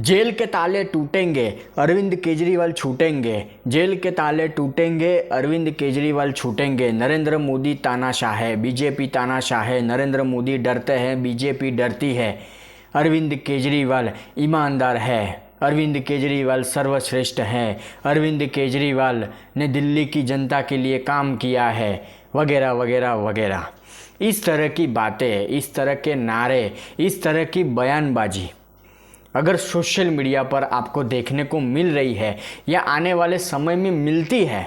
Jail के ताले टूटेंगे, Arvind Kejriwal छूटेंगे। Jail के ताले टूटेंगे, अरविंद केजरीवाल छूटेंगे। नरेंद्र मोदी तानाशाह है, बीजेपी तानाशाह है। नरेंद्र मोदी डरते हैं, बीजेपी डरती है। अरविंद केजरीवाल ईमानदार है, अरविंद केजरीवाल सर्वश्रेष्ठ है। अरविंद केजरीवाल ने दिल्ली की जनता के लिए काम किया है, वगैरह वगैरह वगैरह। इस तरह की बातें, इस तरह के नारे, इस तरह की बयानबाजी अगर सोशल मीडिया पर आपको देखने को मिल रही है या आने वाले समय में मिलती है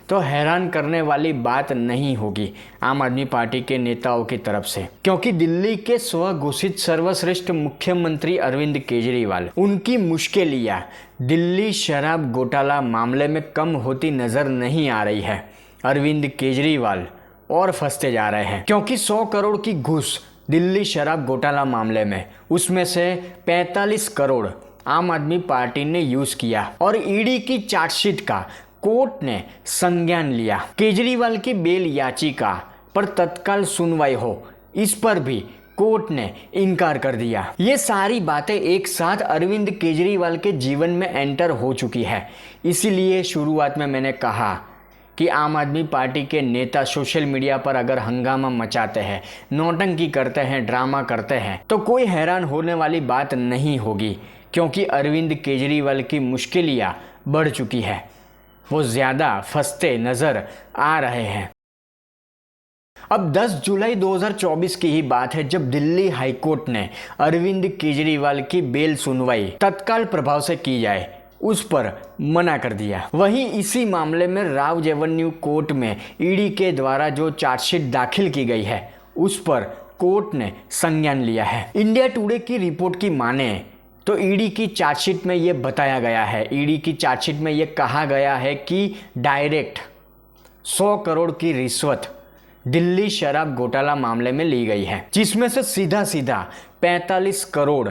तो हैरान करने वाली बात नहीं होगी आम आदमी पार्टी के नेताओं की तरफ से, क्योंकि दिल्ली के स्वघोषित सर्वश्रेष्ठ मुख्यमंत्री अरविंद केजरीवाल, उनकी मुश्किलियां दिल्ली शराब घोटाला मामले में कम होती नजर नहीं आ रही है। अरविंद केजरीवाल और फंसते जा रहे हैं, क्योंकि 100 करोड़ की घूस दिल्ली शराब घोटाला मामले में, उसमें से 45 करोड़ आम आदमी पार्टी ने यूज किया और ईडी की चार्जशीट का कोर्ट ने संज्ञान लिया। केजरीवाल की बेल याचिका पर तत्काल सुनवाई हो, इस पर भी कोर्ट ने इनकार कर दिया। ये सारी बातें एक साथ अरविंद केजरीवाल के जीवन में एंटर हो चुकी है। इसीलिए शुरुआत में मैंने कहा कि आम आदमी पार्टी के नेता सोशल मीडिया पर अगर हंगामा मचाते हैं, नौटंकी करते हैं, ड्रामा करते हैं, तो कोई हैरान होने वाली बात नहीं होगी, क्योंकि अरविंद केजरीवाल की मुश्किलियां बढ़ चुकी है। वो ज़्यादा फंसते नजर आ रहे हैं। अब 10 जुलाई 2024 की ही बात है जब दिल्ली हाईकोर्ट ने अरविंद केजरीवाल की बेल सुनवाई तत्काल प्रभाव से की जाए, उस पर मना कर दिया। वहीं इसी मामले में राव एवेन्यू कोर्ट में ईडी के द्वारा जो चार्जशीट दाखिल की गई है, उस पर कोर्ट ने संज्ञान लिया है। इंडिया टुडे की रिपोर्ट की माने तो ईडी की चार्जशीट में यह बताया गया है, ईडी की चार्जशीट में यह कहा गया है कि डायरेक्ट 100 करोड़ की रिश्वत दिल्ली शराब घोटाला मामले में ली गई है, जिसमें से सीधा सीधा 45 करोड़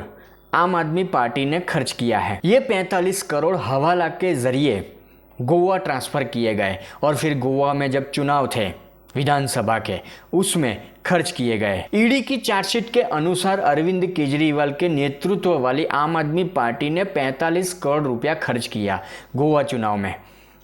आम आदमी पार्टी ने खर्च किया है। ये 45 करोड़ हवाला के जरिए गोवा ट्रांसफ़र किए गए और फिर गोवा में जब चुनाव थे विधानसभा के, उसमें खर्च किए गए। ईडी की चार्जशीट के अनुसार अरविंद केजरीवाल के नेतृत्व वाली आम आदमी पार्टी ने 45 करोड़ रुपया खर्च किया गोवा चुनाव में।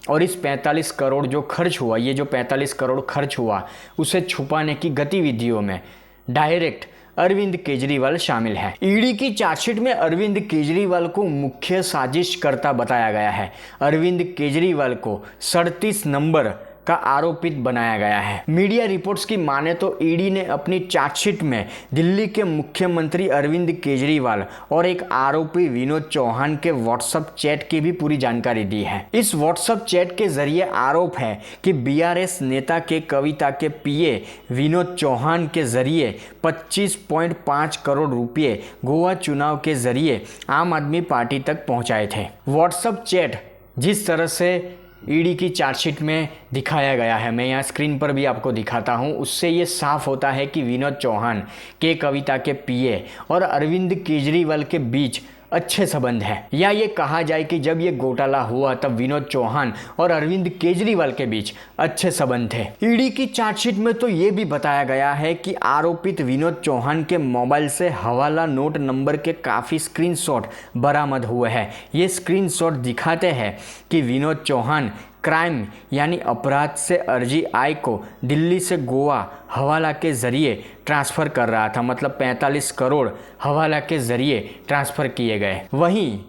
और इस 45 करोड़ जो खर्च हुआ, ये जो 45 करोड़ खर्च हुआ, उसे छुपाने की गतिविधियों में डायरेक्ट अरविंद केजरीवाल शामिल है। ईडी की चार्जशीट में अरविंद केजरीवाल को मुख्य साजिशकर्ता बताया गया है। अरविंद केजरीवाल को 37 नंबर का आरोपित बनाया गया है। मीडिया रिपोर्ट्स की माने तो ईडी ने अपनी चार्जशीट में दिल्ली के मुख्यमंत्री अरविंद केजरीवाल और एक आरोपी विनोद चौहान के व्हाट्सएप चैट की भी पूरी जानकारी दी है। इस व्हाट्सएप चैट के जरिए आरोप है कि बीआरएस नेता के कविता के पीए विनोद चौहान के जरिए 25.5 करोड़ रुपये गोवा चुनाव के जरिए आम आदमी पार्टी तक पहुंचाए थे। व्हाट्सएप चैट जिस तरह से ईडी की चार्जशीट में दिखाया गया है, मैं यहाँ स्क्रीन पर भी आपको दिखाता हूँ, उससे ये साफ होता है कि विनोद चौहान के कविता के पीए और अरविंद केजरीवाल के बीच अच्छे संबंध है। या ये कहा जाए कि जब ये घोटाला हुआ तब विनोद चौहान और अरविंद केजरीवाल के बीच अच्छे संबंध थे। ईडी की चार्जशीट में तो ये भी बताया गया है कि आरोपित विनोद चौहान के मोबाइल से हवाला नोट नंबर के काफ़ी स्क्रीनशॉट बरामद हुए हैं। ये स्क्रीनशॉट दिखाते हैं कि विनोद चौहान क्राइम यानी अपराध से अर्जी आय को दिल्ली से गोवा हवाला के ज़रिए ट्रांसफ़र कर रहा था, मतलब 45 करोड़ हवाला के ज़रिए ट्रांसफ़र किए गए। वहीं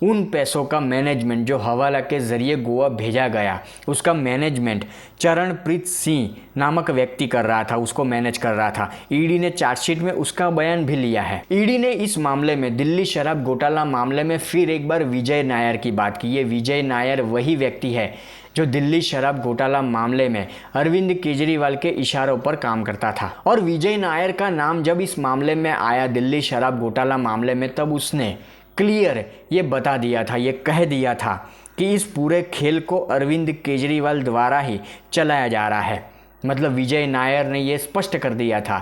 उन पैसों का मैनेजमेंट जो हवाला के ज़रिए गोवा भेजा गया, उसका मैनेजमेंट चरणप्रीत सिंह नामक व्यक्ति कर रहा था, उसको मैनेज कर रहा था। ईडी ने चार्जशीट में उसका बयान भी लिया है। ईडी ने इस मामले में, दिल्ली शराब घोटाला मामले में फिर एक बार विजय नायर की बात की है। विजय नायर वही व्यक्ति है जो दिल्ली शराब घोटाला मामले में अरविंद केजरीवाल के इशारों पर काम करता था। और विजय नायर का नाम जब इस मामले में आया, दिल्ली शराब घोटाला मामले में, तब उसने क्लियर ये बता दिया था, ये कह दिया था कि इस पूरे खेल को अरविंद केजरीवाल द्वारा ही चलाया जा रहा है। मतलब विजय नायर ने ये स्पष्ट कर दिया था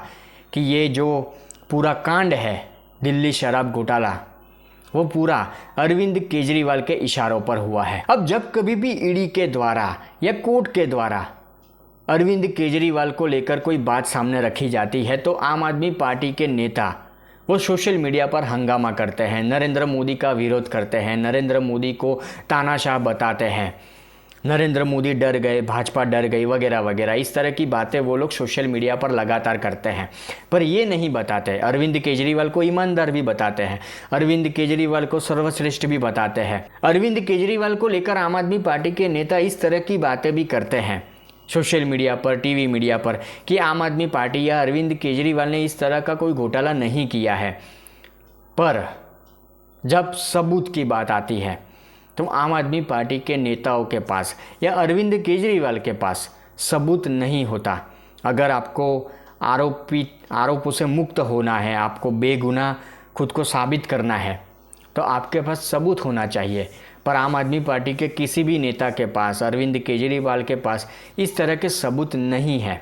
कि ये जो पूरा कांड है दिल्ली शराब घोटाला, वो पूरा अरविंद केजरीवाल के इशारों पर हुआ है। अब जब कभी भी ईडी के द्वारा या कोर्ट के द्वारा अरविंद केजरीवाल को लेकर कोई बात सामने रखी जाती है तो आम आदमी पार्टी के नेता वो सोशल मीडिया पर हंगामा करते हैं, नरेंद्र मोदी का विरोध करते हैं, नरेंद्र मोदी को तानाशाह बताते हैं, नरेंद्र मोदी डर गए, भाजपा डर गई वगैरह वगैरह। इस तरह की बातें वो लोग सोशल मीडिया पर लगातार करते हैं, पर ये नहीं बताते। अरविंद केजरीवाल को ईमानदार भी बताते हैं, अरविंद केजरीवाल को सर्वश्रेष्ठ भी बताते हैं। अरविंद केजरीवाल को लेकर आम आदमी पार्टी के नेता इस तरह की बातें भी करते हैं सोशल मीडिया पर, टीवी मीडिया पर, कि आम आदमी पार्टी या अरविंद केजरीवाल ने इस तरह का कोई घोटाला नहीं किया है। पर जब सबूत की बात आती है तो आम आदमी पार्टी के नेताओं के पास या अरविंद केजरीवाल के पास सबूत नहीं होता। अगर आपको आरोपों से मुक्त होना है, आपको बेगुनाह खुद को साबित करना है, तो आपके पास सबूत होना चाहिए। पर आम आदमी पार्टी के किसी भी नेता के पास, अरविंद केजरीवाल के पास इस तरह के सबूत नहीं है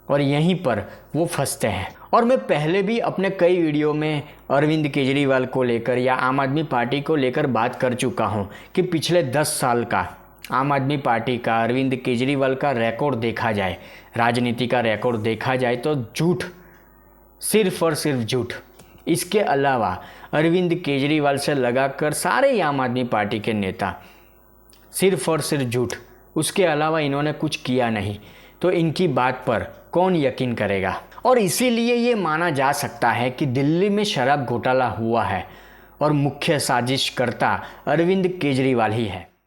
और यहीं पर वो फंसते हैं। और मैं पहले भी अपने कई वीडियो में अरविंद केजरीवाल को लेकर या आम आदमी पार्टी को लेकर बात कर चुका हूं कि पिछले 10 साल का आम आदमी पार्टी का, अरविंद केजरीवाल का रिकॉर्ड देखा जाए, राजनीति का रिकॉर्ड देखा जाए तो झूठ, सिर्फ और सिर्फ झूठ। इसके अलावा अरविंद केजरीवाल से लगाकर सारे ही आम आदमी पार्टी के नेता सिर्फ और सिर्फ झूठ, उसके अलावा इन्होंने कुछ किया नहीं। तो इनकी बात पर कौन यकीन करेगा। और इसीलिए ये माना जा सकता है कि दिल्ली में शराब घोटाला हुआ है और मुख्य साजिशकर्ता अरविंद केजरीवाल ही है।